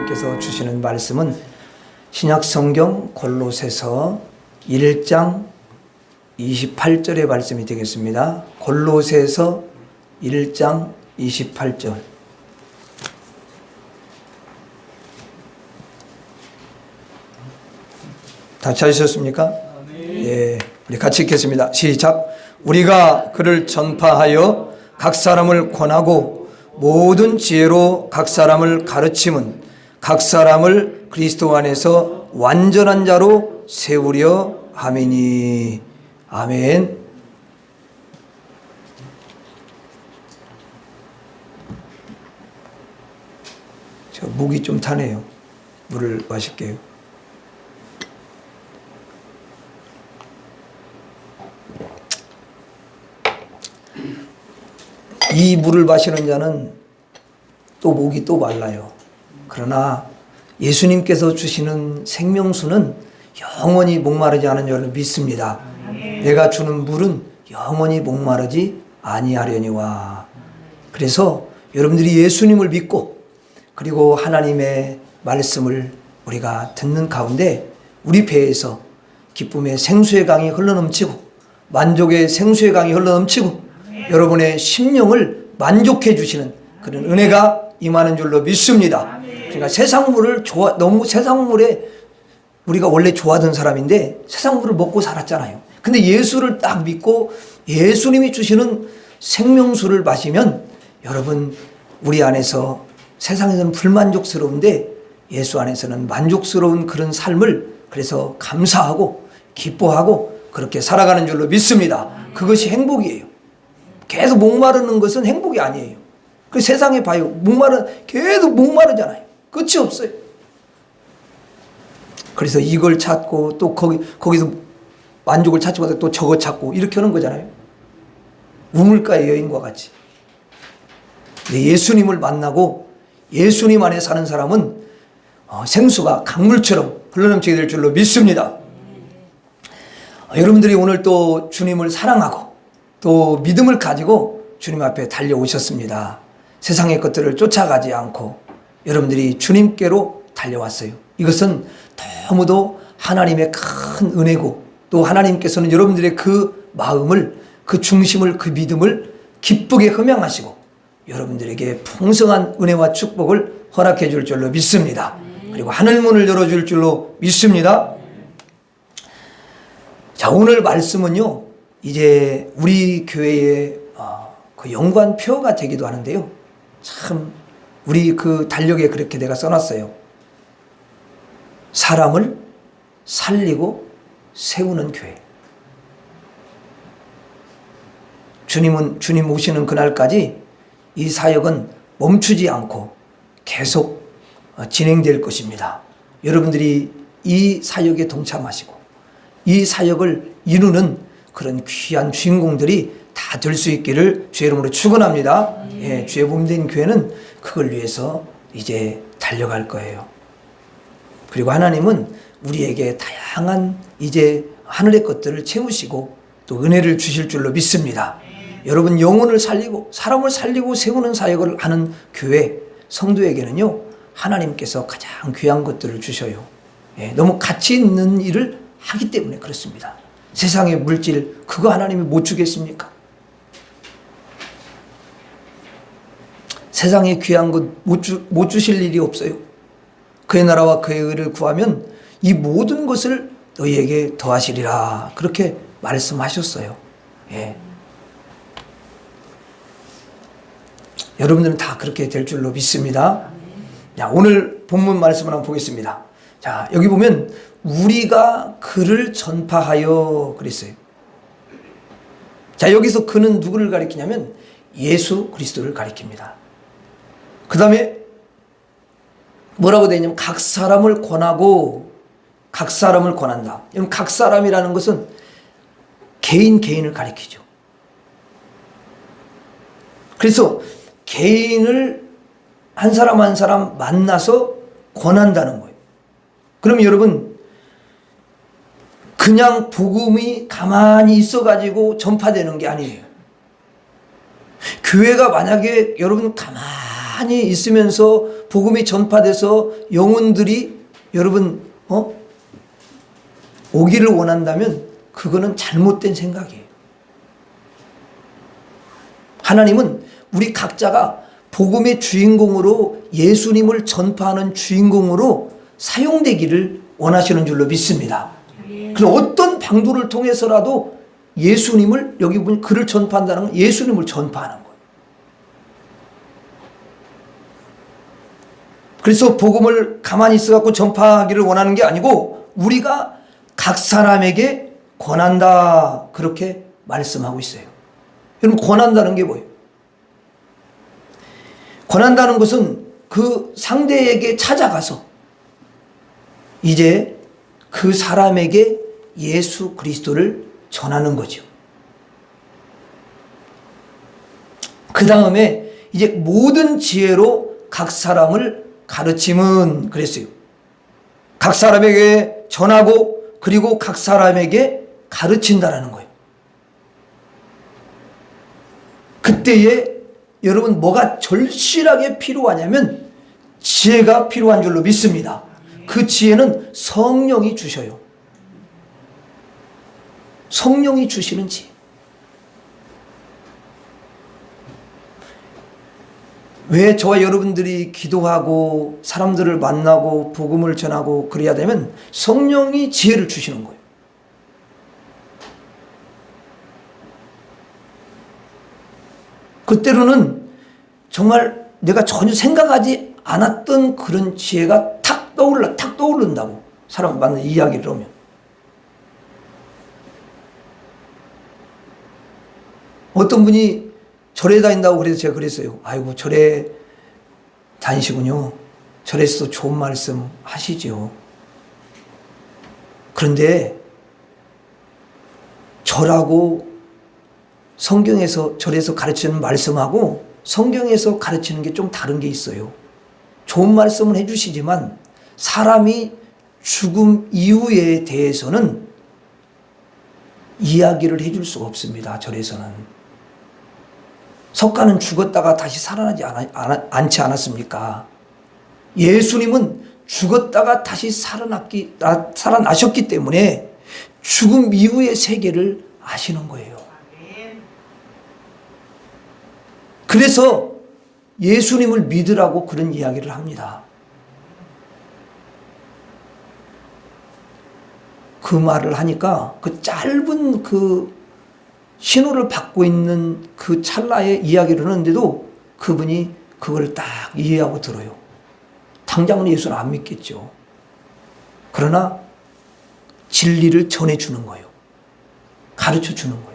하나님께서 주시는 말씀은 신약성경 골로새서 1장 28절의 말씀이 되겠습니다. 골로새서 1장 28절. 다 찾으셨습니까? 예, 우리 같이 읽겠습니다. 시작. 우리가 그를 전파하여 각 사람을 권하고 모든 지혜로 각 사람을 가르침은 각 사람을 그리스도 안에서 완전한 자로 세우려 함이니. 아멘. 저 목이 좀 타네요. 물을 마실게요. 이 물을 마시는 자는 또 목이 또 말라요. 그러나 예수님께서 주시는 생명수는 영원히 목마르지 않은 줄로 믿습니다. 내가 주는 물은 영원히 목마르지 아니하려니와. 그래서 여러분들이 예수님을 믿고 그리고 하나님의 말씀을 우리가 듣는 가운데 우리 배에서 기쁨의 생수의 강이 흘러넘치고 만족의 생수의 강이 흘러넘치고 여러분의 심령을 만족해 주시는 그런 은혜가 임하는 줄로 믿습니다. 그러니까 세상 물을 너무 세상 물에 우리가 원래 좋아하던 사람인데 세상 물을 먹고 살았잖아요. 근데 예수를 딱 믿고 예수님이 주시는 생명수를 마시면 여러분 우리 안에서 세상에서는 불만족스러운데 예수 안에서는 만족스러운 그런 삶을 그래서 감사하고 기뻐하고 그렇게 살아가는 줄로 믿습니다. 그것이 행복이에요. 계속 목마르는 것은 행복이 아니에요. 그 세상에 봐요. 계속 목마르잖아요. 끝이 없어요. 그래서 이걸 찾고 또 거기서 만족을 찾지 못하고 또 저거 찾고 이렇게 하는 거잖아요. 우물가의 여인과 같이. 예수님을 만나고 예수님 안에 사는 사람은 생수가 강물처럼 흘러넘치게 될 줄로 믿습니다. 여러분들이 오늘 또 주님을 사랑하고 또 믿음을 가지고 주님 앞에 달려오셨습니다. 세상의 것들을 쫓아가지 않고 여러분들이 주님께로 달려왔어요. 이것은 너무도 하나님의 큰 은혜고 또 하나님께서는 여러분들의 그 마음을 그 중심을 그 믿음을 기쁘게 흠양하시고 여러분들에게 풍성한 은혜와 축복을 허락해 줄 줄로 믿습니다. 그리고 하늘문을 열어줄 줄로 믿습니다. 자, 오늘 말씀은요 이제 우리 교회의 그 연관표가 되기도 하는데요. 참 우리 그 달력에 그렇게 내가 써놨어요. 사람을 살리고 세우는 교회. 주님 오시는 그날까지 이 사역은 멈추지 않고 계속 진행될 것입니다. 여러분들이 이 사역에 동참하시고 이 사역을 이루는 그런 귀한 주인공들이 다 될 수 있기를 주의 이름으로 축원합니다. 예, 주의 몸된 교회는 그걸 위해서 이제 달려갈 거예요. 그리고 하나님은 우리에게 다양한 이제 하늘의 것들을 채우시고 또 은혜를 주실 줄로 믿습니다. 여러분 영혼을 살리고 사람을 살리고 세우는 사역을 하는 교회 성도에게는요 하나님께서 가장 귀한 것들을 주셔요. 예, 너무 가치 있는 일을 하기 때문에 그렇습니다. 세상의 물질 그거 하나님이 못 주겠습니까? 세상에 귀한 것 못 주실 일이 없어요. 그의 나라와 그의 의를 구하면 이 모든 것을 너희에게 더하시리라 그렇게 말씀하셨어요. 예. 여러분들은 다 그렇게 될 줄로 믿습니다. 자, 오늘 본문 말씀을 한번 보겠습니다. 자, 여기 보면 우리가 그를 전파하여 그랬어요. 자, 여기서 그는 누구를 가리키냐면 예수 그리스도를 가리킵니다. 그 다음에 뭐라고 되어 있냐면 각 사람을 권하고 각 사람을 권한다. 여러분 각 사람이라는 것은 개인을 가리키죠. 그래서 개인을 한 사람 한 사람 만나서 권한다는 거예요. 그럼 여러분 그냥 복음이 가만히 있어가지고 전파되는 게 아니에요. 교회가 만약에 여러분 가만히 있으면서 복음이 전파돼서 영혼들이 여러분 오기를 원한다면 그거는 잘못된 생각이에요. 하나님은 우리 각자가 복음의 주인공으로 예수님을 전파하는 주인공으로 사용되기를 원하시는 줄로 믿습니다. 그래서 어떤 방도를 통해서라도 예수님을, 여기 보면 그를 전파한다는 건 예수님을 전파하는 거예요. 그래서 복음을 가만히 있어갖고 전파하기를 원하는 게 아니고 우리가 각 사람에게 권한다, 그렇게 말씀하고 있어요. 여러분, 권한다는 게 뭐예요? 권한다는 것은 그 상대에게 찾아가서 이제 그 사람에게 예수 그리스도를 전하는 거죠. 그 다음에 이제 모든 지혜로 각 사람을 가르침은 그랬어요. 각 사람에게 전하고 그리고 각 사람에게 가르친다라는 거예요. 그때에 여러분 뭐가 절실하게 필요하냐면 지혜가 필요한 줄로 믿습니다. 그 지혜는 성령이 주셔요. 성령이 주시는 지혜. 왜 저와 여러분들이 기도하고 사람들을 만나고 복음을 전하고 그래야 되면 성령이 지혜를 주시는 거예요. 그때로는 정말 내가 전혀 생각하지 않았던 그런 지혜가 탁 떠오른다고. 사람 만나 이야기를 하면. 어떤 분이 절에 다닌다고 그래서 제가 그랬어요. 아이고, 절에 다니시군요. 절에서도 좋은 말씀 하시죠. 그런데 절하고 성경에서, 절에서 가르치는 말씀하고 성경에서 가르치는 게 좀 다른 게 있어요. 좋은 말씀을 해주시지만 사람이 죽음 이후에 대해서는 이야기를 해줄 수가 없습니다. 절에서는. 석가는 죽었다가 다시 살아나지 않지 않았습니까? 예수님은 죽었다가 다시 살아나셨기 때문에 죽음 이후의 세계를 아시는 거예요. 그래서 예수님을 믿으라고 그런 이야기를 합니다. 그 말을 하니까 그 짧은 그 신호를 받고 있는 그 찰나의 이야기를 하는데도 그분이 그걸 딱 이해하고 들어요. 당장은 예수는 안 믿겠죠. 그러나 진리를 전해주는 거예요. 가르쳐 주는 거예요.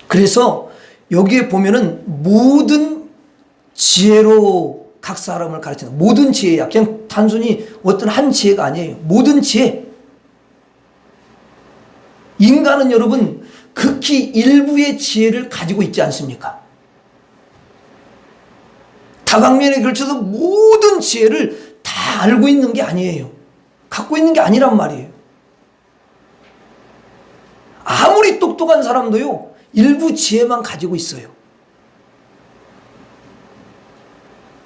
그래서 여기에 보면은 모든 지혜로 각 사람을 가르치는, 모든 지혜야. 그냥 단순히 어떤 한 지혜가 아니에요. 모든 지혜. 인간은 여러분 극히 일부의 지혜를 가지고 있지 않습니까? 다방면에 걸쳐서 모든 지혜를 다 알고 있는 게 아니에요. 갖고 있는 게 아니란 말이에요. 아무리 똑똑한 사람도요, 일부 지혜만 가지고 있어요.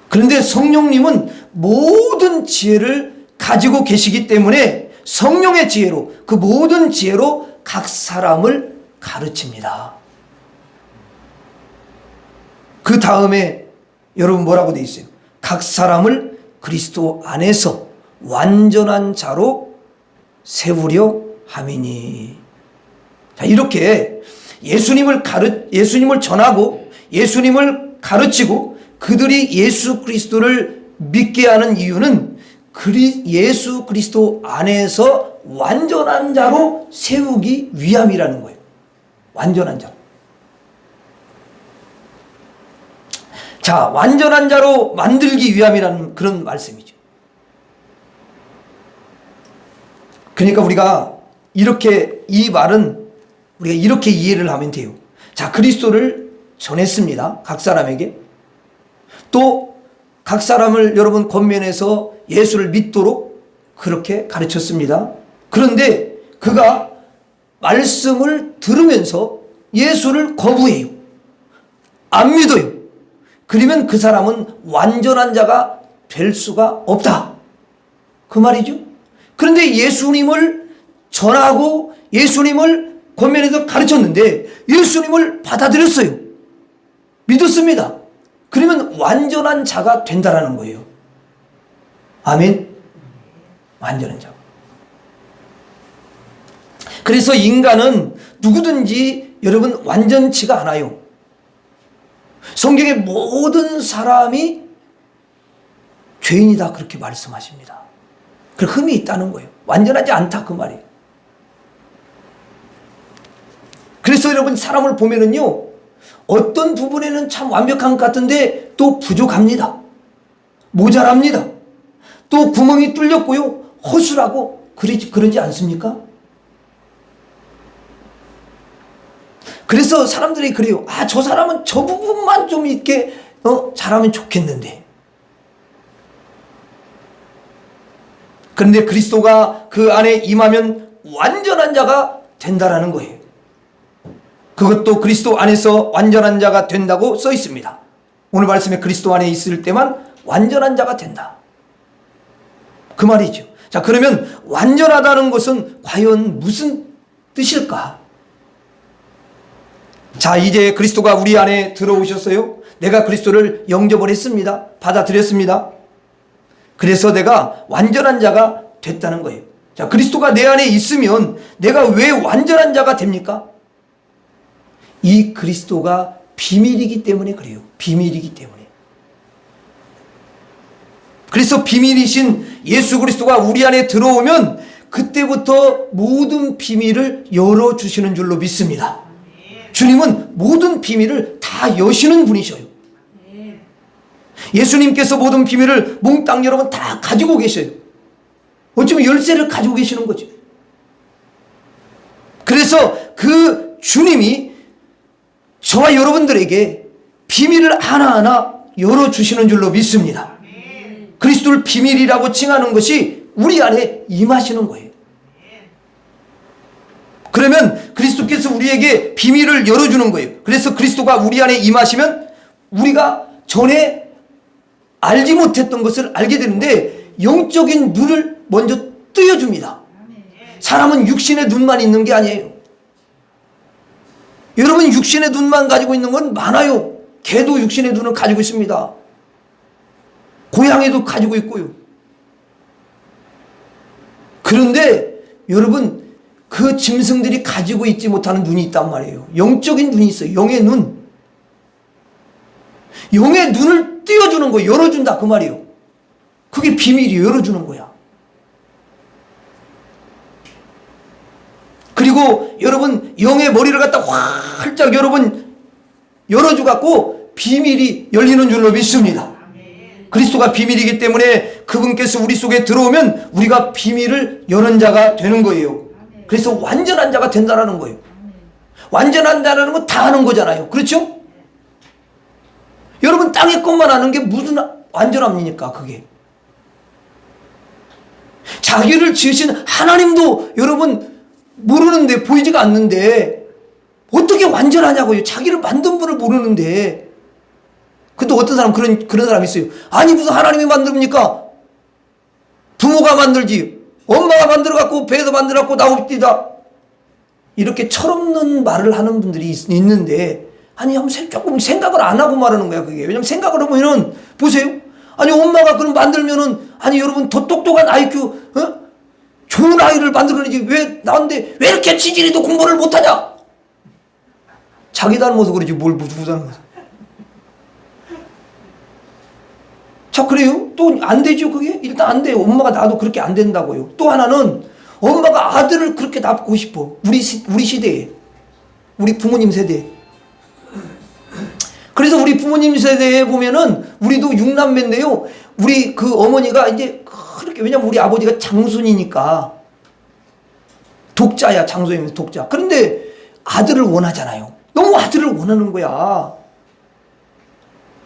그런데 성령님은 모든 지혜를 가지고 계시기 때문에 성령의 지혜로, 그 모든 지혜로 각 사람을 가르칩니다. 그 다음에 여러분 뭐라고 돼 있어요? 각 사람을 그리스도 안에서 완전한 자로 세우려 함이니. 자, 이렇게 예수님을 전하고 예수님을 가르치고 그들이 예수 그리스도를 믿게 하는 이유는 예수 그리스도 안에서 완전한 자로 세우기 위함이라는 거예요. 완전한 자로. 자, 완전한 자로 만들기 위함이라는 그런 말씀이죠. 그러니까 우리가 이렇게, 이 말은 우리가 이렇게 이해를 하면 돼요. 자, 그리스도를 전했습니다. 각 사람에게. 또 각 사람을 여러분 권면해서 예수를 믿도록 그렇게 가르쳤습니다. 그런데 그가 말씀을 들으면서 예수를 거부해요. 안 믿어요. 그러면 그 사람은 완전한 자가 될 수가 없다. 그 말이죠. 그런데 예수님을 전하고 예수님을 권면해서 가르쳤는데 예수님을 받아들였어요. 믿었습니다. 그러면 완전한 자가 된다라는 거예요. 아멘. 완전한 자. 그래서 인간은 누구든지 여러분 완전치가 않아요. 성경의 모든 사람이 죄인이다 그렇게 말씀하십니다. 그 흠이 있다는 거예요. 완전하지 않다 그 말이에요. 그래서 여러분 사람을 보면은요, 어떤 부분에는 참 완벽한 것 같은데 또 부족합니다. 모자랍니다. 또 구멍이 뚫렸고요, 허술하고 그러지 않습니까? 그래서 사람들이 그래요. 아, 저 사람은 저 부분만 좀 이렇게 잘하면 좋겠는데. 그런데 그리스도가 그 안에 임하면 완전한 자가 된다라는 거예요. 그것도 그리스도 안에서 완전한 자가 된다고 써 있습니다. 오늘 말씀에 그리스도 안에 있을 때만 완전한 자가 된다. 그 말이죠. 자, 그러면 완전하다는 것은 과연 무슨 뜻일까? 자, 이제 그리스도가 우리 안에 들어오셨어요. 내가 그리스도를 영접을 했습니다. 받아들였습니다. 그래서 내가 완전한 자가 됐다는 거예요. 자, 그리스도가 내 안에 있으면 내가 왜 완전한 자가 됩니까? 이 그리스도가 비밀이기 때문에 그래요. 비밀이기 때문에. 그래서 비밀이신 예수 그리스도가 우리 안에 들어오면 그때부터 모든 비밀을 열어주시는 줄로 믿습니다. 주님은 모든 비밀을 다 여시는 분이셔요. 예수님께서 모든 비밀을 몽땅 여러분 다 가지고 계셔요. 어쩌면 열쇠를 가지고 계시는 거죠. 그래서 그 주님이 저와 여러분들에게 비밀을 하나하나 열어주시는 줄로 믿습니다. 그리스도를 비밀이라고 칭하는 것이 우리 안에 임하시는 거예요. 그러면 그리스도께서 우리에게 비밀을 열어주는 거예요. 그래서 그리스도가 우리 안에 임하시면 우리가 전에 알지 못했던 것을 알게 되는데 영적인 눈을 먼저 뜨여줍니다. 사람은 육신의 눈만 있는 게 아니에요. 여러분, 육신의 눈만 가지고 있는 건 많아요. 개도 육신의 눈을 가지고 있습니다. 고양이도 가지고 있고요. 그런데 여러분, 그 짐승들이 가지고 있지 못하는 눈이 있단 말이에요. 영적인 눈이 있어요. 영의 눈. 영의 눈을 띄워주는 거, 열어준다 그 말이에요. 그게 비밀이에요. 열어주는 거야. 그리고 여러분, 영의 머리를 갖다 활짝 여러분 열어주갖고 비밀이 열리는 줄로 믿습니다. 그리스도가 비밀이기 때문에 그분께서 우리 속에 들어오면 우리가 비밀을 여는 자가 되는 거예요. 그래서 완전한 자가 된다는 거예요. 완전한 자라는 건 다 하는 거잖아요. 그렇죠? 여러분, 땅의 것만 하는 게 무슨 완전함입니까? 그게. 자기를 지으신 하나님도 여러분 모르는데, 보이지가 않는데 어떻게 완전하냐고요. 자기를 만든 분을 모르는데. 근데 어떤 사람 그런 사람이 있어요. 아니, 무슨 하나님이 만듭니까? 부모가 만들지. 엄마가 만들어갖고 배에서 만들어갖고 나옵니다. 이렇게 철없는 말을 하는 분들이 있는데, 아니, 한번 조금 생각을 안 하고 말하는 거야, 그게. 왜냐면 생각을 하면은, 보세요. 아니, 엄마가 그럼 만들면은, 아니, 여러분, 더 똑똑한 IQ, 좋은 아이를 만들어내지. 왜, 나한테 왜 이렇게 지질이도 공부를 못하냐? 자기 닮아서 그러지, 뭘 누구 닮아서. 자, 그래요? 또 안 되죠, 그게? 일단 안 돼요. 엄마가 낳아도 그렇게 안 된다고요. 또 하나는, 엄마가 아들을 그렇게 낳고 싶어. 우리 시대에. 우리 부모님 세대에. 그래서 우리 부모님 세대에 보면은 우리도 6남매인데요. 우리 그 어머니가 이제 그렇게, 왜냐면 우리 아버지가 장손이니까 독자야, 장손이면 독자. 그런데 아들을 원하잖아요. 너무 아들을 원하는 거야.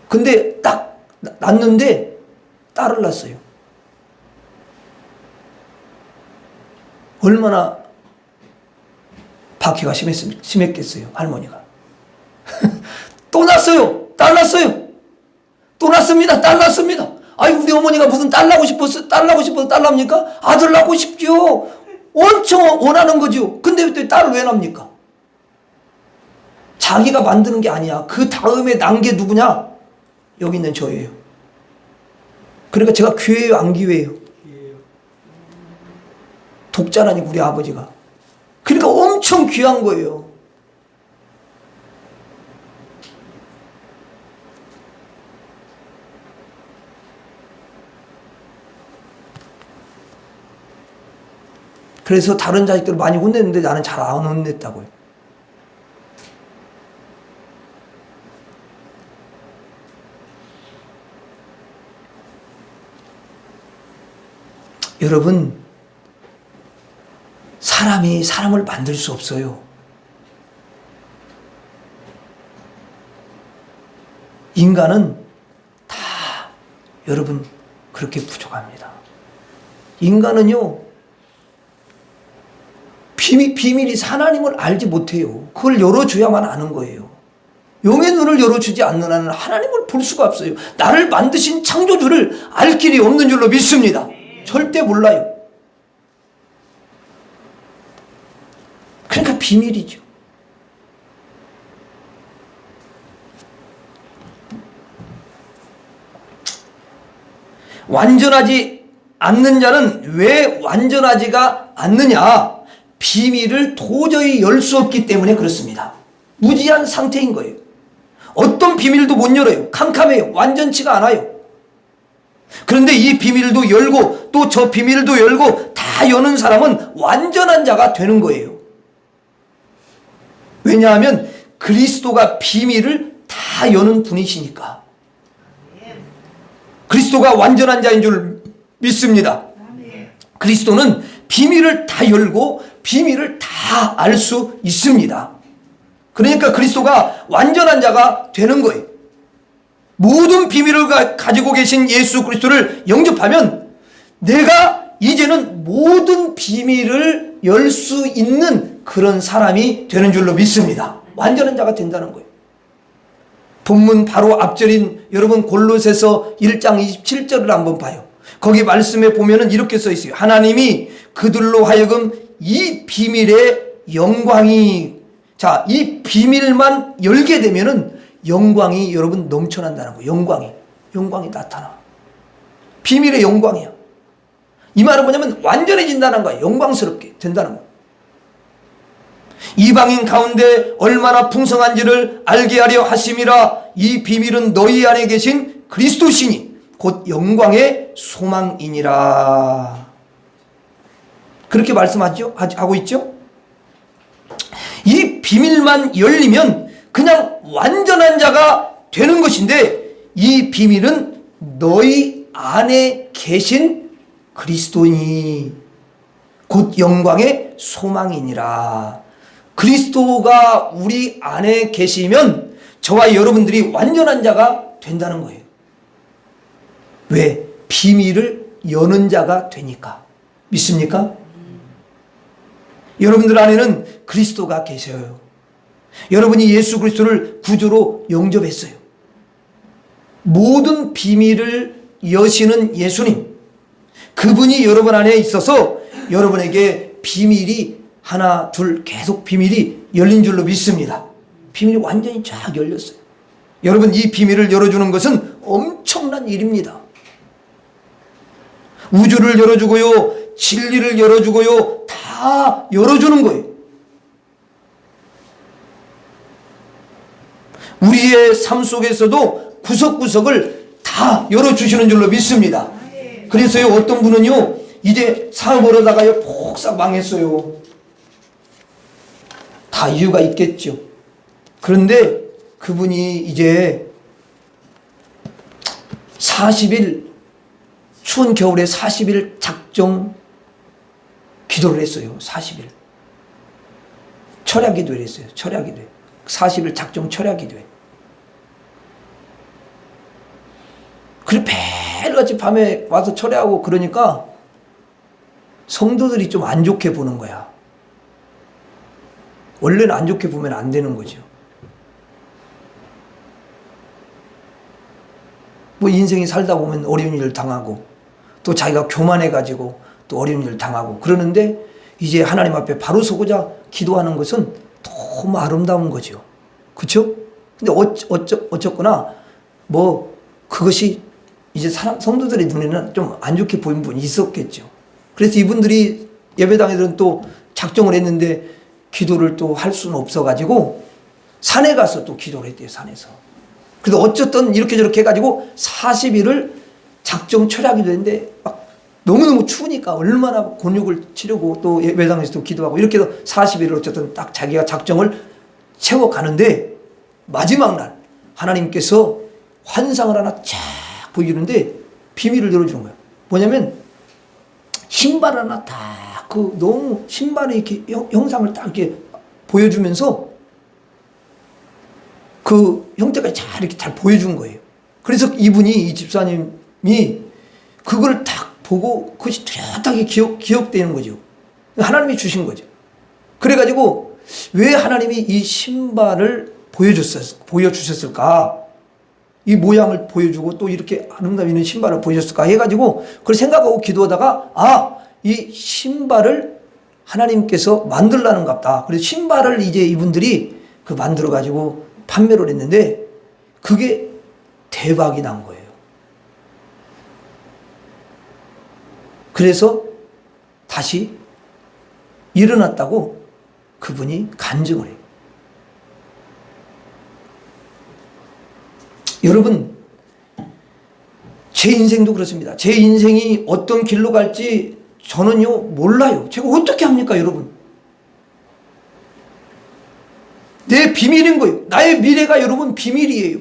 근데 딱 낳는데 딸을 낳았어요. 얼마나 박해가 심했겠어요, 할머니가. 또 났어요. 딸 났어요. 또 났습니다. 딸 났습니다. 아이, 우리 어머니가 무슨 딸 낳고 싶어서 딸 납니까? 아들 낳고 싶죠. 엄청 원하는 거죠. 근데 왜 딸을 왜 납니까? 자기가 만드는 게 아니야. 그 다음에 난 게 누구냐? 여기 있는 저예요. 그러니까 제가 귀해요, 안 귀해요? 독자라니, 우리 아버지가. 그러니까 엄청 귀한 거예요. 그래서 다른 자식들 많이 혼냈는데 나는 잘 안 혼냈다고요. 여러분, 사람이 사람을 만들 수 없어요. 인간은 다 여러분 그렇게 부족합니다. 인간은요, 비밀이 하나님을 알지 못해요. 그걸 열어줘야만 아는 거예요. 영의 눈을 열어주지 않는 한은 하나님을 볼 수가 없어요. 나를 만드신 창조주를 알 길이 없는 줄로 믿습니다. 절대 몰라요. 그러니까 비밀이죠. 완전하지 않는 자는 왜 완전하지가 않느냐? 비밀을 도저히 열 수 없기 때문에 그렇습니다. 무지한 상태인 거예요. 어떤 비밀도 못 열어요. 캄캄해요. 완전치가 않아요. 그런데 이 비밀도 열고 또 저 비밀도 열고 다 여는 사람은 완전한 자가 되는 거예요. 왜냐하면 그리스도가 비밀을 다 여는 분이시니까. 그리스도가 완전한 자인 줄 믿습니다. 그리스도는 비밀을 다 열고 비밀을 다 알 수 있습니다. 그러니까 그리스도가 완전한 자가 되는 거예요. 모든 비밀을 가지고 계신 예수 그리스도를 영접하면 내가 이제는 모든 비밀을 열 수 있는 그런 사람이 되는 줄로 믿습니다. 완전한 자가 된다는 거예요. 본문 바로 앞절인 여러분 골로새서 1장 27절을 한번 봐요. 거기 말씀에 보면은 이렇게 써 있어요. 하나님이 그들로 하여금 이 비밀의 영광이, 자, 이 비밀만 열게 되면은 영광이 여러분 넘쳐난다는 거예요. 영광이 나타나. 비밀의 영광이야. 이 말은 뭐냐면 완전해진다는 거야. 영광스럽게 된다는 거야. 이방인 가운데 얼마나 풍성한지를 알게 하려 하심이라. 이 비밀은 너희 안에 계신 그리스도시니 곧 영광의 소망이니라. 그렇게 말씀하죠? 하고 있죠? 이 비밀만 열리면 그냥 완전한 자가 되는 것인데, 이 비밀은 너희 안에 계신 그리스도니 곧 영광의 소망이니라. 그리스도가 우리 안에 계시면 저와 여러분들이 완전한 자가 된다는 거예요. 왜? 비밀을 여는 자가 되니까. 믿습니까? 여러분들 안에는 그리스도가 계셔요. 여러분이 예수 그리스도를 구주로 영접했어요. 모든 비밀을 여시는 예수님, 그분이 여러분 안에 있어서 여러분에게 비밀이 하나 둘 계속 비밀이 열린 줄로 믿습니다. 비밀이 완전히 쫙 열렸어요. 여러분, 이 비밀을 열어주는 것은 엄청난 일입니다. 우주를 열어주고요, 진리를 열어주고요, 다 열어주는 거예요. 우리의 삶 속에서도 구석구석을 다 열어주시는 줄로 믿습니다. 그래서요, 어떤 분은요, 이제 사업을 하다가요, 폭삭 망했어요. 다 이유가 있겠죠. 그런데 그분이 이제 40일, 추운 겨울에 40일 작정 기도를 했어요. 40일. 철야 기도를 했어요. 철야 기도. 40일 작정 철야 기도에. 그래 매일같이 밤에 와서 철야하고 그러니까 성도들이 좀 안 좋게 보는 거야. 원래는 안 좋게 보면 안 되는 거죠. 뭐 인생이 살다 보면 어려운 일을 당하고 또 자기가 교만해가지고 또 어려운 일을 당하고 그러는데 이제 하나님 앞에 바로 서고자 기도하는 것은 너무 아름다운 거죠. 그렇죠? 근데 어쨌거나 뭐 그것이 이제 성도들의 눈에는 좀 안 좋게 보인 분이 있었겠죠. 그래서 이분들이 예배당에서는 또 작정을 했는데 기도를 또 할 수는 없어가지고 산에 가서 또 기도를 했대요. 산에서. 그래서 어쨌든 이렇게 저렇게 해가지고 40일을 작정 철야기도 했는데 막 너무너무 추우니까 얼마나 곤욕을 치르고 또 예배당에서 또 기도하고 이렇게 해서 40일을 어쨌든 딱 자기가 작정을 채워가는데 마지막 날 하나님께서 환상을 하나 쫙 보이는데 비밀을 열어주는 거예요. 뭐냐면 신발 하나 딱 그 너무 신발의 이렇게 형상을 딱 이렇게 보여주면서 그 형태가 잘 이렇게 잘 보여준 거예요. 그래서 이 집사님이 그걸 딱 보고 그것이 뚜렷하게 기억되는 거죠. 하나님이 주신 거죠. 그래가지고 왜 하나님이 이 신발을 보여주셨을까? 이 모양을 보여주고 또 이렇게 아름다운 있는 신발을 보여줬을까 해가지고 그걸 생각하고 기도하다가 이 신발을 하나님께서 만들라는가 보다. 그래서 신발을 이제 이분들이 그 만들어가지고 판매를 했는데 그게 대박이 난 거예요. 그래서 다시 일어났다고 그분이 간증을 해요. 여러분, 제 인생도 그렇습니다. 제 인생이 어떤 길로 갈지 저는요 몰라요. 제가 어떻게 합니까, 여러분? 내 비밀인 거예요. 나의 미래가 여러분 비밀이에요.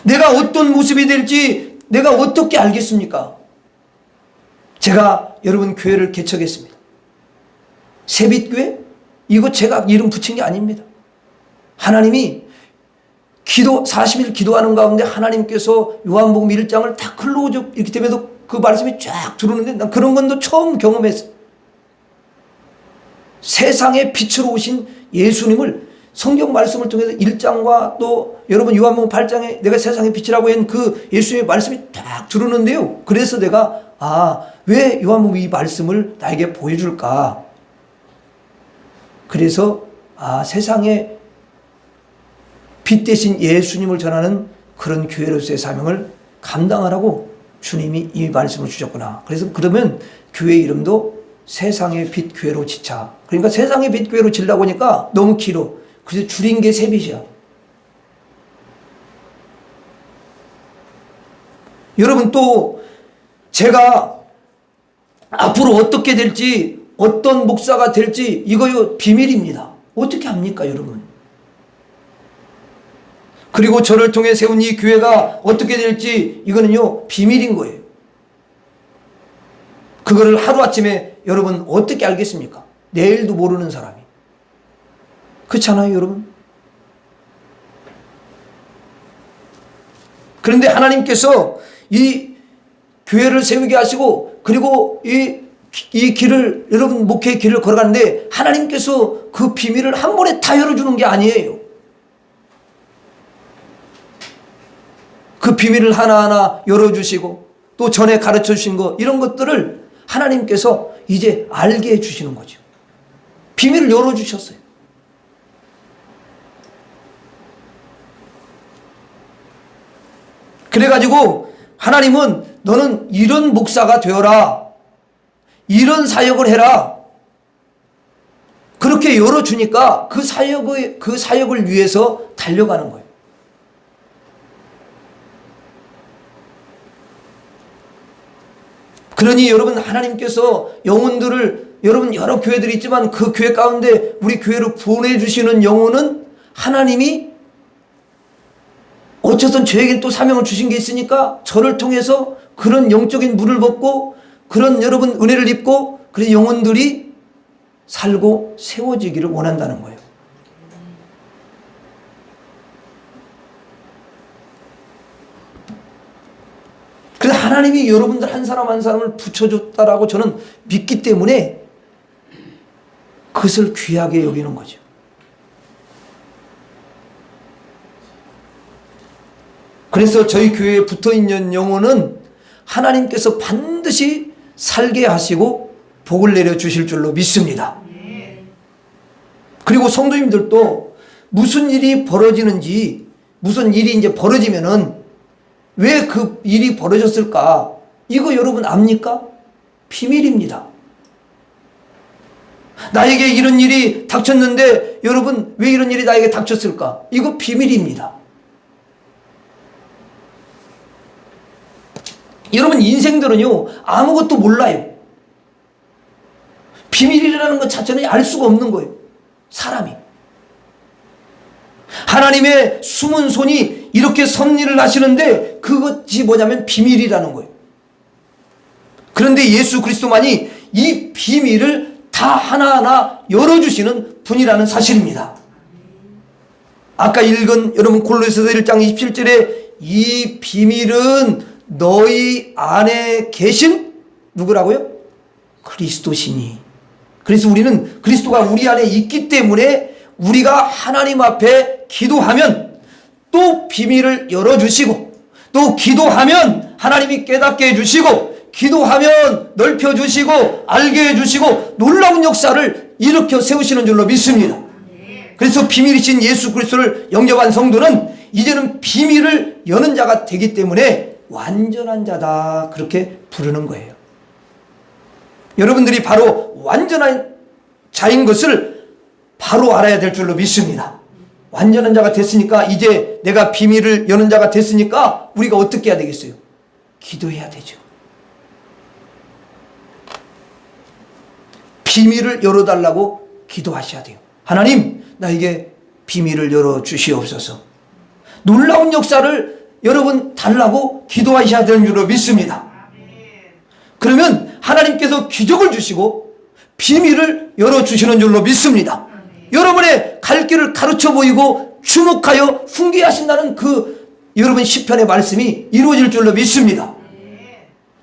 내가 어떤 모습이 될지 내가 어떻게 알겠습니까? 제가 여러분 교회를 개척했습니다. 새빛교회? 이거 제가 이름 붙인 게 아닙니다. 하나님이 40일 기도하는 가운데 하나님께서 요한복음 1장을 다 클로즈업 이렇게 되면서 그 말씀이 쫙 들어오는데 난 그런 건도 처음 경험했어요. 세상의 빛으로 오신 예수님을 성경 말씀을 통해서 1장과 또 여러분 요한복음 8장에 내가 세상의 빛이라고 한 그 예수님의 말씀이 딱 들어오는데요. 그래서 내가 왜 요한복음 이 말씀을 나에게 보여줄까? 그래서 세상에 빛 대신 예수님을 전하는 그런 교회로서의 사명을 감당하라고 주님이 이 말씀을 주셨구나. 그래서 그러면 교회 이름도 세상의 빛 교회로 지자. 그러니까 세상의 빛 교회로 지려고 하니까 너무 길어. 그래서 줄인 게 새빛이야. 여러분 또 제가 앞으로 어떻게 될지 어떤 목사가 될지 이거요 비밀입니다. 어떻게 합니까, 여러분? 그리고 저를 통해 세운 이 교회가 어떻게 될지 이거는요 비밀인 거예요. 그거를 하루아침에 여러분 어떻게 알겠습니까? 내일도 모르는 사람이. 그렇잖아요, 여러분? 그런데 하나님께서 이 교회를 세우게 하시고 그리고 이 길을 여러분 목회의 길을 걸어가는데 하나님께서 그 비밀을 한 번에 다 열어주는 게 아니에요. 그 비밀을 하나하나 열어주시고 또 전에 가르쳐 주신 거 이런 것들을 하나님께서 이제 알게 해주시는 거죠. 비밀을 열어주셨어요. 그래가지고 하나님은 너는 이런 목사가 되어라. 이런 사역을 해라. 그렇게 열어주니까 그 사역을 위해서 달려가는 거예요. 그러니 여러분 하나님께서 영혼들을 여러분 여러 교회들이 있지만 그 교회 가운데 우리 교회로 보내주시는 영혼은 하나님이 어쨌든 저에겐 또 사명을 주신 게 있으니까 저를 통해서 그런 영적인 물을 벗고 그런 여러분 은혜를 입고 그런 영혼들이 살고 세워지기를 원한다는 거예요. 그래서 하나님이 여러분들 한 사람 한 사람을 붙여줬다라고 저는 믿기 때문에 그것을 귀하게 여기는 거죠. 그래서 저희 교회에 붙어있는 영혼은 하나님께서 반드시 살게 하시고 복을 내려주실 줄로 믿습니다. 그리고 성도님들도 무슨 일이 벌어지는지, 무슨 일이 이제 벌어지면은 왜 그 일이 벌어졌을까? 이거 여러분 압니까? 비밀입니다. 나에게 이런 일이 닥쳤는데 여러분 왜 이런 일이 나에게 닥쳤을까? 이거 비밀입니다. 여러분 인생들은요 아무것도 몰라요. 비밀이라는 것 자체는 알 수가 없는 거예요. 사람이. 하나님의 숨은 손이 이렇게 섭리를 하시는데 그것이 뭐냐면 비밀이라는 거예요. 그런데 예수 그리스도만이 이 비밀을 다 하나하나 열어주시는 분이라는 사실입니다. 아까 읽은 여러분 골로새서 1장 27절에 이 비밀은 너희 안에 계신 누구라고요? 그리스도시니. 그래서 우리는 그리스도가 우리 안에 있기 때문에 우리가 하나님 앞에 기도하면 또 비밀을 열어주시고 또 기도하면 하나님이 깨닫게 해주시고 기도하면 넓혀주시고 알게 해주시고 놀라운 역사를 일으켜 세우시는 줄로 믿습니다. 그래서 비밀이신 예수 그리스도를 영접한 성도는 이제는 비밀을 여는 자가 되기 때문에 완전한 자다 그렇게 부르는 거예요. 여러분들이 바로 완전한 자인 것을 바로 알아야 될 줄로 믿습니다. 완전한 자가 됐으니까 이제 내가 비밀을 여는 자가 됐으니까 우리가 어떻게 해야 되겠어요? 기도해야 되죠. 비밀을 열어달라고 기도하셔야 돼요. 하나님 나에게 비밀을 열어주시옵소서. 놀라운 역사를 여러분 달라고 기도하셔야 되는 줄로 믿습니다. 그러면 하나님께서 기적을 주시고 비밀을 열어주시는 줄로 믿습니다. 여러분의 갈 길을 가르쳐 보이고 주목하여 훈계하신다는 그 여러분 시편의 말씀이 이루어질 줄로 믿습니다.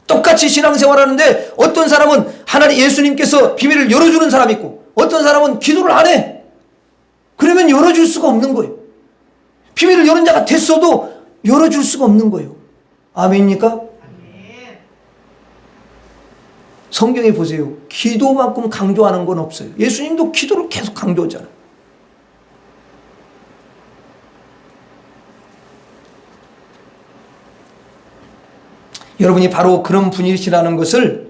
똑같이 신앙생활하는데 어떤 사람은 하나님 예수님께서 비밀을 열어주는 사람이 있고 어떤 사람은 기도를 안 해. 그러면 열어줄 수가 없는 거예요. 비밀을 여는 자가 됐어도 열어줄 수가 없는 거예요. 아멘입니까? 성경에 보세요. 기도만큼 강조하는 건 없어요. 예수님도 기도를 계속 강조하잖아요. 여러분이 바로 그런 분이시라는 것을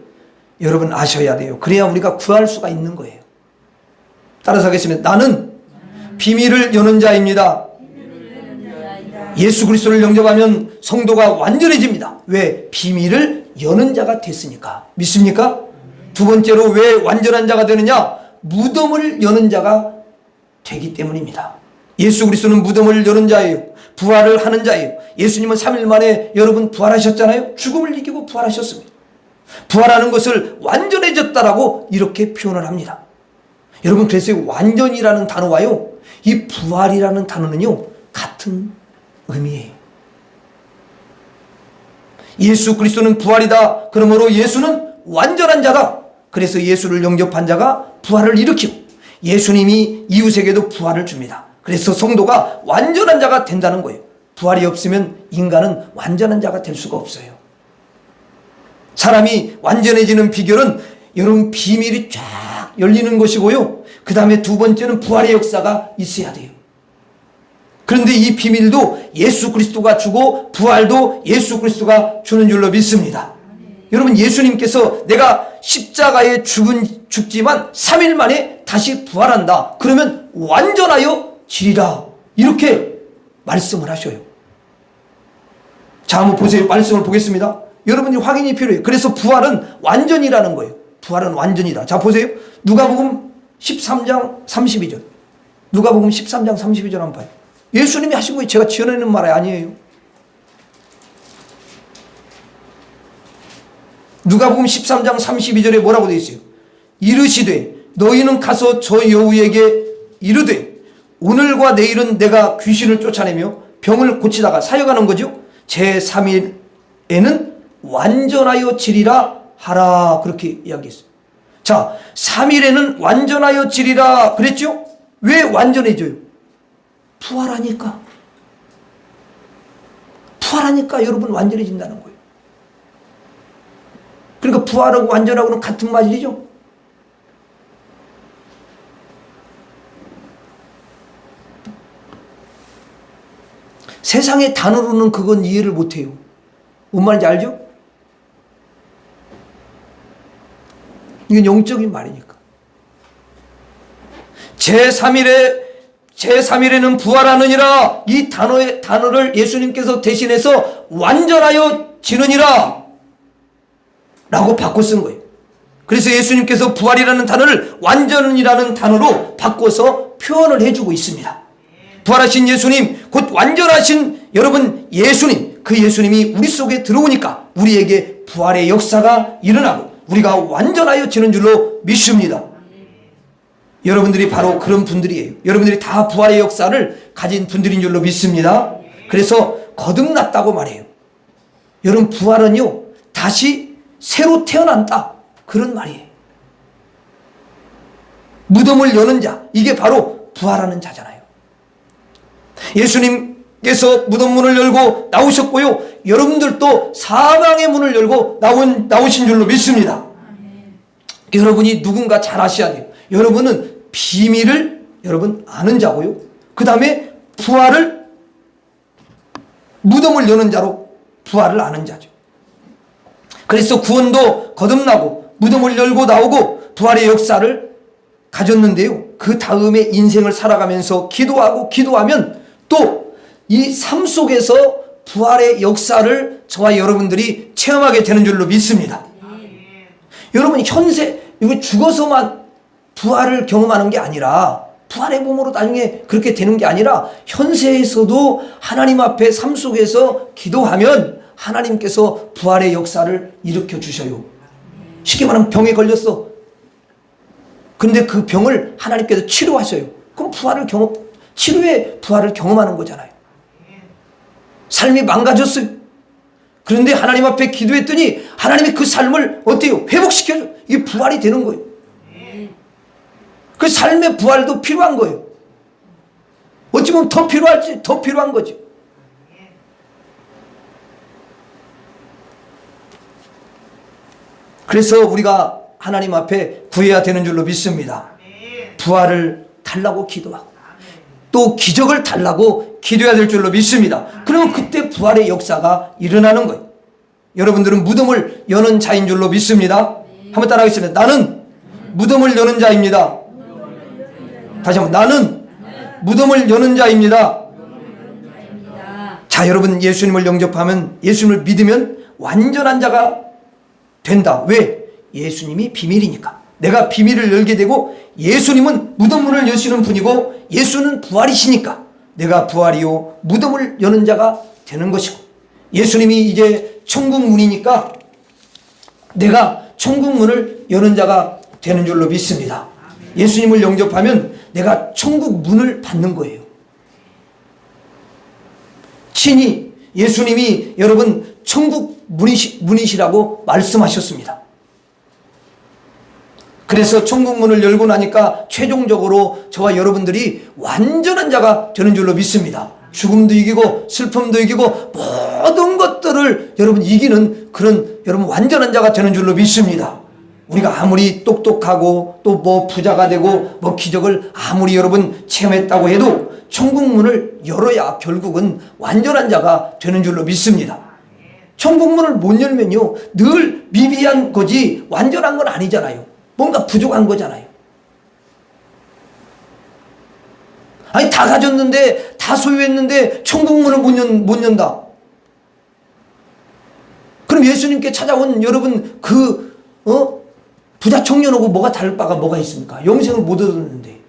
여러분 아셔야 돼요. 그래야 우리가 구할 수가 있는 거예요. 따라서 하겠습니다. 나는 비밀을 여는 자입니다. 예수 그리스도를 영접하면 성도가 완전해집니다. 왜? 비밀을 여는 자가 됐으니까. 믿습니까? 두 번째로 왜 완전한 자가 되느냐? 무덤을 여는 자가 되기 때문입니다. 예수 그리스도는 무덤을 여는 자예요. 부활을 하는 자예요. 예수님은 3일 만에 여러분 부활하셨잖아요. 죽음을 이기고 부활하셨습니다. 부활하는 것을 완전해졌다라고 이렇게 표현을 합니다. 여러분 그래서 완전이라는 단어와요 이 부활이라는 단어는요 같은 의미예요. 예수 그리스도는 부활이다. 그러므로 예수는 완전한 자다. 그래서 예수를 영접한 자가 부활을 일으키고 예수님이 이웃에게도 부활을 줍니다. 그래서 성도가 완전한 자가 된다는 거예요. 부활이 없으면 인간은 완전한 자가 될 수가 없어요. 사람이 완전해지는 비결은 여러분 비밀이 쫙 열리는 것이고요. 그 다음에 두 번째는 부활의 역사가 있어야 돼요. 그런데 이 비밀도 예수 그리스도가 주고 부활도 예수 그리스도가 주는 줄로 믿습니다. 여러분 예수님께서 내가 십자가에 죽지만 3일 만에 다시 부활한다. 그러면 완전하여 지리라. 이렇게 말씀을 하셔요. 자 한번 보세요. 말씀을 보겠습니다. 여러분이 확인이 필요해요. 그래서 부활은 완전이라는 거예요. 부활은 완전이다. 자 보세요. 누가복음 13장 32절. 누가복음 13장 32절 한번 봐요. 예수님이 하신 거예요. 제가 지어내는 말이 아니에요. 누가복음 13장 32절에 뭐라고 되어 있어요? 이르시되 너희는 가서 저 여우에게 이르되 오늘과 내일은 내가 귀신을 쫓아내며 병을 고치다가 사역하는 거죠. 제3일에는 완전하여 지리라 하라. 그렇게 이야기했어요. 자 3일에는 완전하여 지리라 그랬죠. 왜 완전해져요? 부활하니까. 부활하니까 여러분 완전해진다는 거예요. 그러니까 부활하고 완전하고는 같은 말이죠. 세상의 단어로는 그건 이해를 못해요. 뭔 말인지 알죠? 이건 영적인 말이니까. 제3일에는 부활하느니라, 이 단어를 예수님께서 대신해서 완전하여 지느니라 라고 바꿔 쓴 거예요. 그래서 예수님께서 부활이라는 단어를 완전이라는 단어로 바꿔서 표현을 해주고 있습니다. 부활하신 예수님, 곧 완전하신 여러분 예수님, 그 예수님이 우리 속에 들어오니까 우리에게 부활의 역사가 일어나고 우리가 완전하여지는 줄로 믿습니다. 여러분들이 바로 그런 분들이에요. 여러분들이 다 부활의 역사를 가진 분들인 줄로 믿습니다. 그래서 거듭났다고 말해요. 여러분, 부활은요, 다시 새로 태어난다, 그런 말이에요. 무덤을 여는 자, 이게 바로 부활하는 자잖아요. 예수님께서 무덤 문을 열고 나오셨고요, 여러분들도 사망의 문을 열고 나오신 줄로 믿습니다. 여러분이 누군가 잘 아셔야 돼요. 여러분은 비밀을 여러분 아는 자고요, 그 다음에 부활을, 무덤을 여는 자로 부활을 아는 자죠. 그래서 구원도 거듭나고 무덤을 열고 나오고 부활의 역사를 가졌는데요, 그 다음에 인생을 살아가면서 기도하면 또 이 삶 속에서 부활의 역사를 저와 여러분들이 체험하게 되는 줄로 믿습니다. 여러분, 현세 이거 죽어서만 부활을 경험하는 게 아니라, 부활의 몸으로 나중에 그렇게 되는 게 아니라 현세에서도 하나님 앞에 삶 속에서 기도하면 하나님께서 부활의 역사를 일으켜 주셔요. 쉽게 말하면 병에 걸렸어. 근데 그 병을 하나님께서 치료하셔요. 그럼 치료의 부활을 경험하는 거잖아요. 삶이 망가졌어요. 그런데 하나님 앞에 기도했더니 하나님이 그 삶을 어때요? 회복시켜줘. 이게 부활이 되는 거예요. 그 삶의 부활도 필요한 거예요. 어찌 보면 더 필요한 거죠. 그래서 우리가 하나님 앞에 구해야 되는 줄로 믿습니다. 부활을 달라고 기도하고 또 기적을 달라고 기도해야 될 줄로 믿습니다. 그러면 그때 부활의 역사가 일어나는 거예요. 여러분들은 무덤을 여는 자인 줄로 믿습니다. 한번 따라하겠습니다. 나는 무덤을 여는 자입니다. 다시 한번, 나는 무덤을 여는 자입니다. 자, 여러분, 예수님을 영접하면, 예수님을 믿으면 완전한 자가 된다. 왜? 예수님이 비밀이니까. 내가 비밀을 열게 되고, 예수님은 무덤 문을 여시는 분이고 예수는 부활이시니까 내가 부활이요 무덤을 여는 자가 되는 것이고, 예수님이 이제 천국 문이니까 내가 천국 문을 여는 자가 되는 줄로 믿습니다. 예수님을 영접하면 내가 천국 문을 받는 거예요. 친히 예수님이 여러분 천국 문이시라고 말씀하셨습니다. 그래서 천국 문을 열고 나니까 최종적으로 저와 여러분들이 완전한 자가 되는 줄로 믿습니다. 죽음도 이기고 슬픔도 이기고 모든 것들을 여러분 이기는 그런 여러분 완전한 자가 되는 줄로 믿습니다. 우리가 아무리 똑똑하고 또 뭐 부자가 되고 뭐 기적을 아무리 여러분 체험했다고 해도 천국 문을 열어야 결국은 완전한 자가 되는 줄로 믿습니다. 천국 문을 못 열면요 늘 미비한 거지 완전한 건 아니잖아요. 뭔가 부족한 거잖아요. 아니 다 가졌는데 다 소유했는데 천국 문을 못 연다. 그럼 예수님께 찾아온 여러분 부자 청년하고 뭐가 다를 바가 뭐가 있습니까? 영생을 못 얻었는데.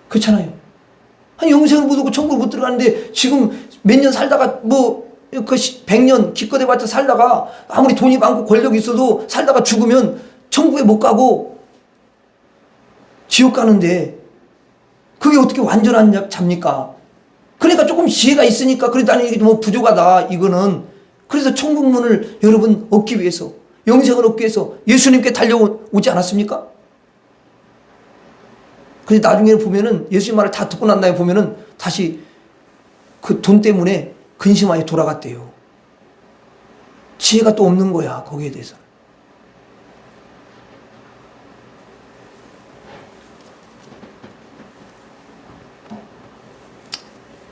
그렇잖아요. 아니 영생을 못 얻고 천국을 못 들어가는데 지금 몇 년 살다가 뭐 그 100년 기껏 해봤자 살다가 아무리 돈이 많고 권력이 있어도 살다가 죽으면 천국에 못 가고 지옥 가는데 그게 어떻게 완전한 자입니까? 그러니까 조금 지혜가 있으니까 그래도 아니 이게 뭐 부족하다 이거는. 그래서 천국 문을 여러분 얻기 위해서 영생을 얻기 위해서 예수님께 달려오지 않았습니까? 근데 나중에 보면은 예수님 말을 다 듣고 난 다음에 보면은 다시 그 돈 때문에 근심하여 돌아갔대요. 지혜가 또 없는 거야, 거기에 대해서.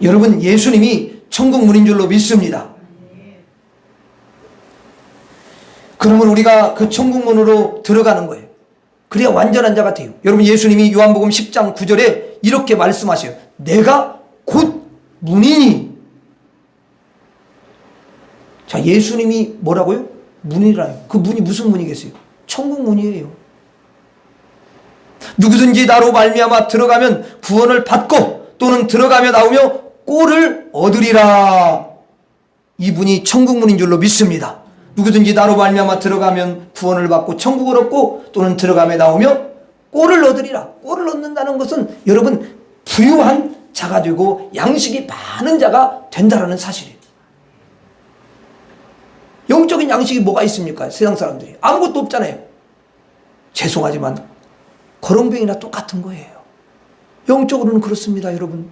여러분, 예수님이 천국 문인 줄로 믿습니다. 그러면 우리가 그 천국 문으로 들어가는 거예요. 그래야 완전한 자가 돼요. 여러분, 예수님이 요한복음 10장 9절에 이렇게 말씀하셔요. 내가 곧 문이니. 자, 예수님이 뭐라고요? 문이라요. 그 문이 무슨 문이겠어요? 천국 문이에요. 누구든지 나로 말미암아 들어가면 구원을 받고 또는 들어가며 나오며 꼴을 얻으리라. 이분이 천국 문인 줄로 믿습니다. 누구든지 나로 말미암아 들어가면 구원을 받고 천국을 얻고 또는 들어가며 나오며 꼴을 얻으리라. 꼴을 얻는다는 것은 여러분 부유한 자가 되고 양식이 많은 자가 된다라는 사실이에요. 영적인 양식이 뭐가 있습니까? 세상 사람들이 아무것도 없잖아요. 죄송하지만 거렁뱅이나 똑같은 거예요. 영적으로는 그렇습니다, 여러분.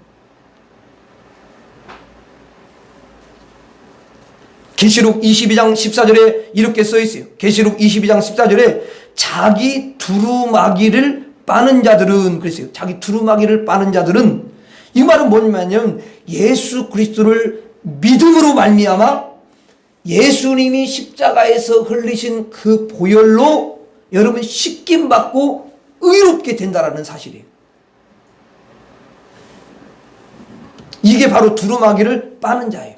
계시록 22장 14절에 이렇게 써 있어요. 계시록 22장 14절에 자기 두루마기를 빠는 자들은, 그랬어요. 자기 두루마기를 빠는 자들은, 이 말은 뭐냐면 예수 그리스도를 믿음으로 말미암아 예수님이 십자가에서 흘리신 그 보혈로 여러분 씻김 받고 의롭게 된다라는 사실이에요. 이게 바로 두루마기를 빠는 자예요.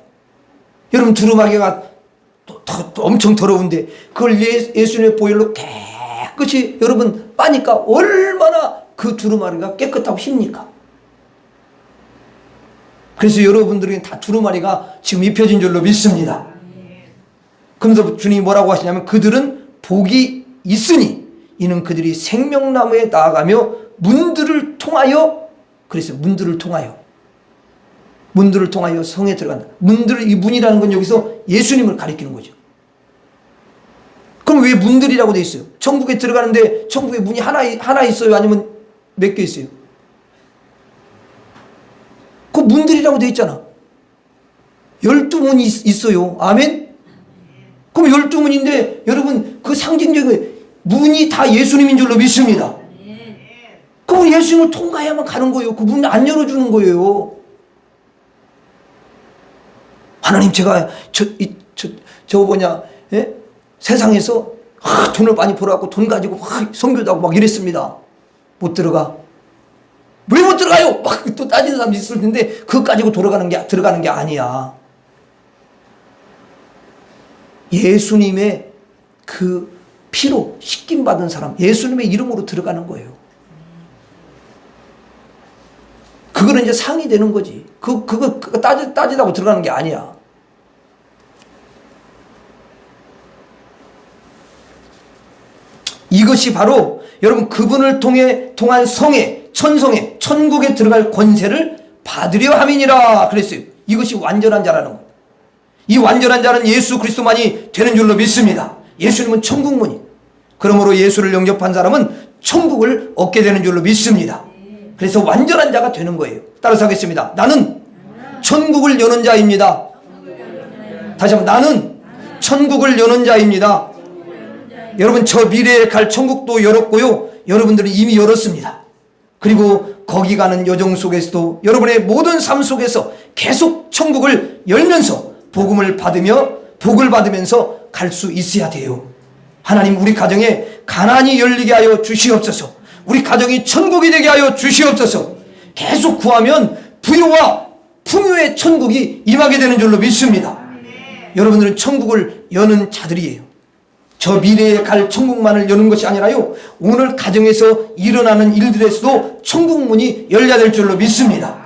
여러분, 두루마기가 또 엄청 더러운데 그걸 예수님의 보혈로 깨끗이 여러분 빠니까 얼마나 그 두루마기가 깨끗하고 힙니까? 그래서 여러분들에게 다 두루마기가 지금 입혀진 줄로 믿습니다. 그러면서 주님이 뭐라고 하시냐면 그들은 복이 있으니 이는 그들이 생명나무에 나아가며 문들을 통하여, 그래서 문들을 통하여 성에 들어간다. 이 문이라는 건 여기서 예수님을 가리키는 거죠. 그럼 왜 문들이라고 돼 있어요? 천국에 들어가는데 천국에 문이 하나 있어요? 아니면 몇 개 있어요? 그 문들이라고 돼 있잖아. 12문이 있어요. 아멘? 그럼 12문인데 여러분 그 상징적인 문이 다 예수님인 줄로 믿습니다. 그럼 예수님을 통과해야만 가는 거예요. 그 문 안 열어주는 거예요. 하나님, 제가 저거 뭐냐, 예? 세상에서 돈을 많이 벌어갖고 돈 가지고 선교도 하고 막 이랬습니다. 못 들어가. 왜 못 들어가요? 막 또 따지는 사람이 있을 텐데 그거 가지고 들어가는 게 아니야. 예수님의 그 피로 씻김 받은 사람, 예수님의 이름으로 들어가는 거예요. 그거는 이제 상이 되는 거지. 그거 따지다고 들어가는 게 아니야. 이것이 바로 여러분 그분을 통한 성에, 천성에, 천국에 들어갈 권세를 받으려 함이니라 그랬어요. 이것이 완전한 자라는 거. 이 완전한 자는 예수 그리스도만이 되는 줄로 믿습니다. 예수님은 천국문이. 그러므로 예수를 영접한 사람은 천국을 얻게 되는 줄로 믿습니다. 그래서 완전한 자가 되는 거예요. 따라서 하겠습니다. 나는 천국을 여는 자입니다. 다시 한번, 나는 천국을 여는 자입니다. 여러분, 저 미래에 갈 천국도 열었고요. 여러분들은 이미 열었습니다. 그리고 거기 가는 여정 속에서도 여러분의 모든 삶 속에서 계속 천국을 열면서 복음을 받으며 복을 받으면서 갈 수 있어야 돼요. 하나님, 우리 가정에 가난이 열리게 하여 주시옵소서. 우리 가정이 천국이 되게 하여 주시옵소서. 계속 구하면 부유와 풍요의 천국이 임하게 되는 줄로 믿습니다. 여러분들은 천국을 여는 자들이에요. 저 미래에 갈 천국만을 여는 것이 아니라요, 오늘 가정에서 일어나는 일들에서도 천국 문이 열려야 될 줄로 믿습니다.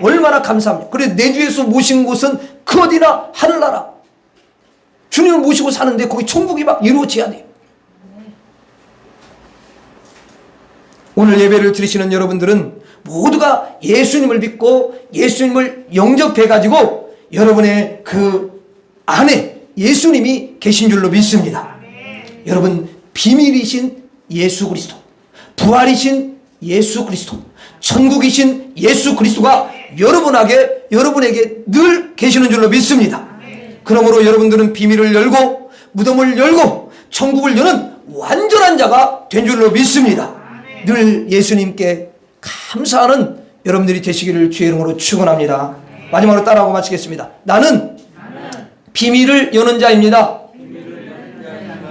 얼마나 감사합니다. 그래, 내 주에서 모신 곳은 그 어디나 하늘나라. 주님을 모시고 사는데 거기 천국이 막 이루어져야 돼요. 오늘 예배를 드리시는 여러분들은 모두가 예수님을 믿고 예수님을 영접해가지고 여러분의 그 안에 예수님이 계신 줄로 믿습니다. 여러분, 비밀이신 예수 그리스도, 부활이신 예수 그리스도, 천국이신 예수 그리스도가 여러분에게 늘 계시는 줄로 믿습니다. 그러므로 여러분들은 비밀을 열고 무덤을 열고 천국을 여는 완전한 자가 된 줄로 믿습니다. 늘 예수님께 감사하는 여러분들이 되시기를 주의 이름으로 축원합니다. 마지막으로 따라하고 마치겠습니다. 나는 비밀을 여는 자입니다.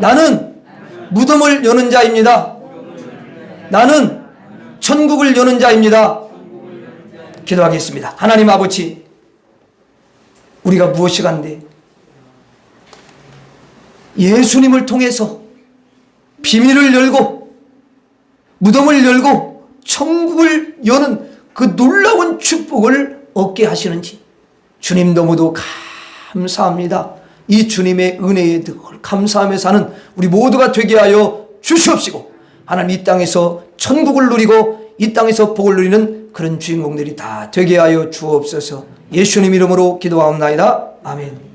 나는 무덤을 여는 자입니다. 나는 천국을 여는 자입니다. 기도하겠습니다. 하나님 아버지, 우리가 무엇이간데 예수님을 통해서 비밀을 열고 무덤을 열고 천국을 여는 그 놀라운 축복을 얻게 하시는지 주님 너무도 감사합니다. 이 주님의 은혜에 늘 감사하며 사는 우리 모두가 되게 하여 주시옵시고, 하나님 이 땅에서 천국을 누리고 이 땅에서 복을 누리는 그런 주인공들이 다 되게 하여 주옵소서. 예수님 이름으로 기도하옵나이다. 아멘.